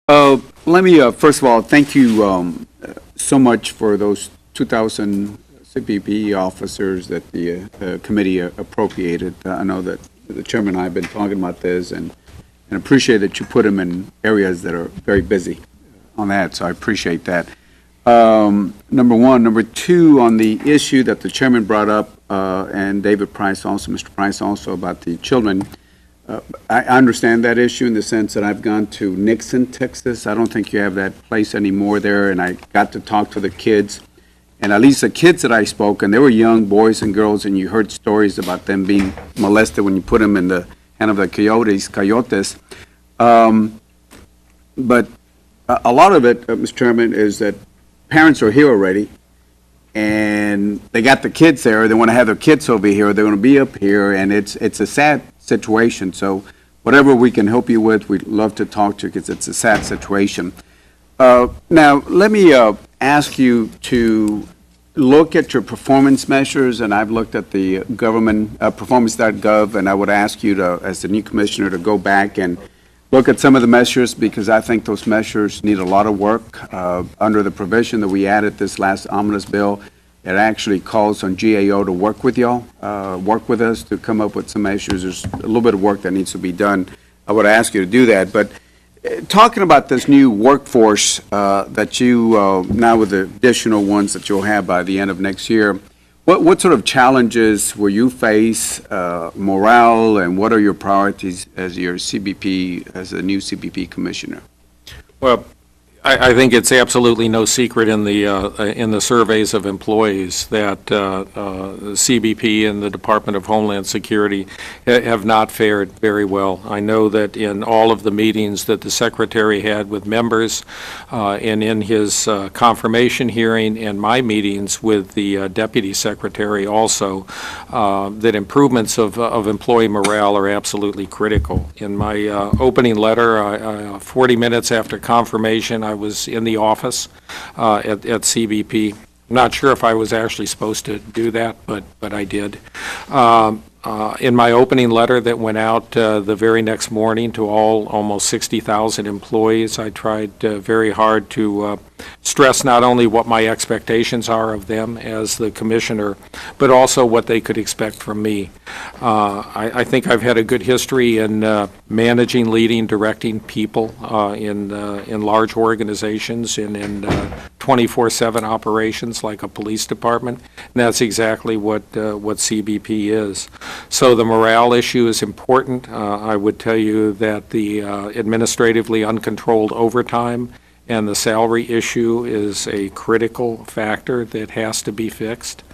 Let me, first of all, thank you so much for those 2,000 CBP officers that the committee appropriated. I know that the chairman and I have been talking about this and appreciate that you put them in areas that are very busy on that, so I appreciate that. Number one. Number two, on the issue that the chairman brought up, and David Price also, Mr. Price also, about the children. I understand that issue in the sense that I've gone to Nixon, Texas. I don't think you have that place anymore there, and I got to talk to the kids. And at least the kids that I spoke, and they were young boys and girls, and you heard stories about them being molested when you put them in the hand of the coyotes. But a lot of it, Mr. Chairman, is that parents are here already, and they got the kids there. They want to have their kids over here. They're going to be up here, and it's a sad situation. So whatever we can help you with, we'd love to talk to you because it's a sad situation. Now, let me ask you to look at your performance measures, and I've looked at the government performance.gov, and I would ask you to, as the new commissioner, to go back and look at some of the measures because I think those measures need a lot of work. Under the provision that we added this last omnibus bill, it actually calls on GAO to work with y'all, work with us to come up with some measures. There's a little bit of work that needs to be done. I would ask you to do that. But talking about this new workforce that you, now with the additional ones that you'll have by the end of next year, what sort of challenges will you face, morale, and what are your priorities as your CBP, as a new CBP commissioner? Well, I think it's absolutely no secret in the surveys of employees that CBP and the Department of Homeland Security have not fared very well. I know that in all of the meetings that the Secretary had with members and in his confirmation hearing and my meetings with the Deputy Secretary also, that improvements of employee morale are absolutely critical. In my opening letter, 40 minutes after confirmation, I was in the office at CBP. I'm not sure if I was actually supposed to do that, but I did. In my opening letter that went out the very next morning to almost 60,000 employees, I tried very hard to stress not only what my expectations are of them as the commissioner, but also what they could expect from me. I think I've had a good history in managing, leading, directing people in large organizations and in 24/7 operations like a police department, and that's exactly what CBP is. So the morale issue is important. I would tell you that the administratively uncontrolled overtime and the salary issue is a critical factor that has to be fixed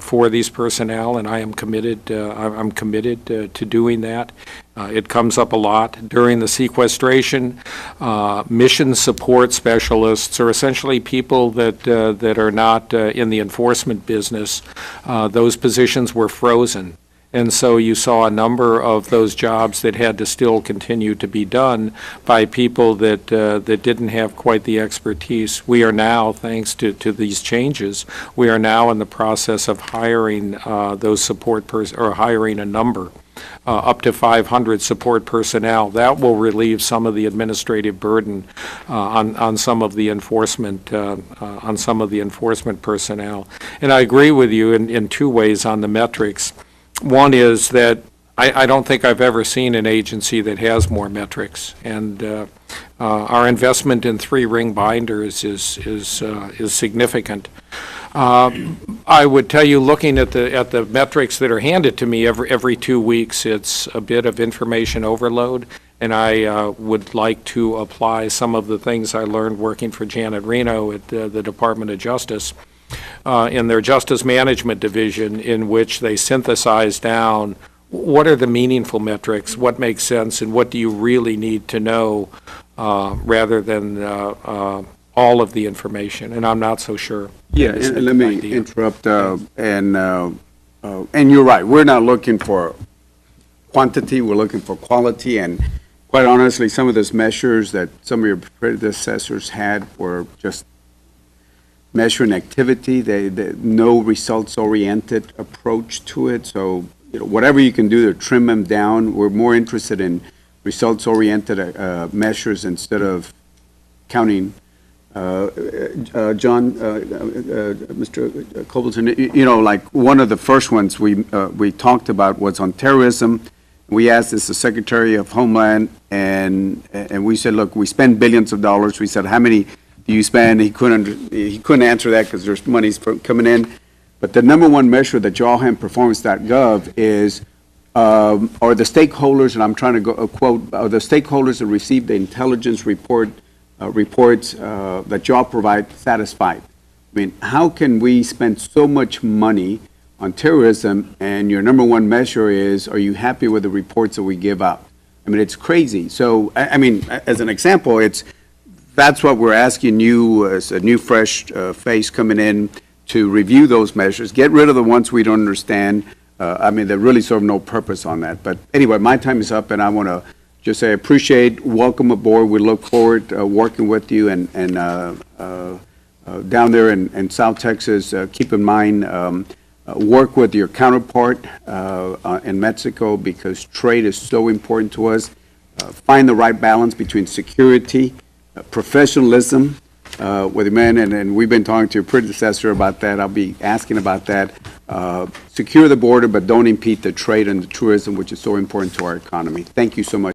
for these personnel, and I am committed. I'm committed to doing that. It comes up a lot during the sequestration. Mission support specialists are essentially people that are not in the enforcement business. Those positions were frozen. And so you saw a number of those jobs that had to still continue to be done by people that didn't have quite the expertise. We are now, thanks to these changes, we are now in the process of hiring those support or hiring a number. Up to 500 support personnel. That will relieve some of the administrative burden on some of the enforcement personnel. And I agree with you in two ways on the metrics. One is that I don't think I've ever seen an agency that has more metrics, and our investment in 3-ring binders is significant. I would tell you, looking at the metrics that are handed to me every 2 weeks, it's a bit of information overload, and I would like to apply some of the things I learned working for Janet Reno at the Department of Justice in their Justice Management Division, in which they synthesize down what are the meaningful metrics, what makes sense, and what do you really need to know rather than all of the information, and I'm not so sure. Yeah, and let me interrupt, and you're right. We're not looking for quantity, we're looking for quality, and quite honestly, some of those measures that some of your predecessors had were just measuring activity, no results-oriented approach to it, so whatever you can do to trim them down. We're more interested in results-oriented measures instead of counting. John, Mr. Cobleton, you know, like one of the first ones we talked about was on terrorism. We asked this the Secretary of Homeland, and we said, look, we spend billions of dollars. We said, how many do you spend? He couldn't answer that because there's money's coming in. But the number one measure that jawhandperformance.gov is, are the stakeholders, and I'm trying to quote, are the stakeholders that receive the intelligence reports that y'all provide satisfied? I mean, how can we spend so much money on terrorism and your number one measure is, are you happy with the reports that we give out? I mean, it's crazy. So, I mean, as an example, that's what we're asking you as a new fresh face coming in to review those measures, get rid of the ones we don't understand. I mean, they really serve no purpose on that. But anyway, my time is up, and I want to just say appreciate, welcome aboard. We look forward to working with you, and down there in South Texas, keep in mind, work with your counterpart in Mexico because trade is so important to us. Find the right balance between security, professionalism with the men, and we've been talking to your predecessor about that. I'll be asking about that. Secure the border, but don't impede the trade and the tourism, which is so important to our economy. Thank you so much.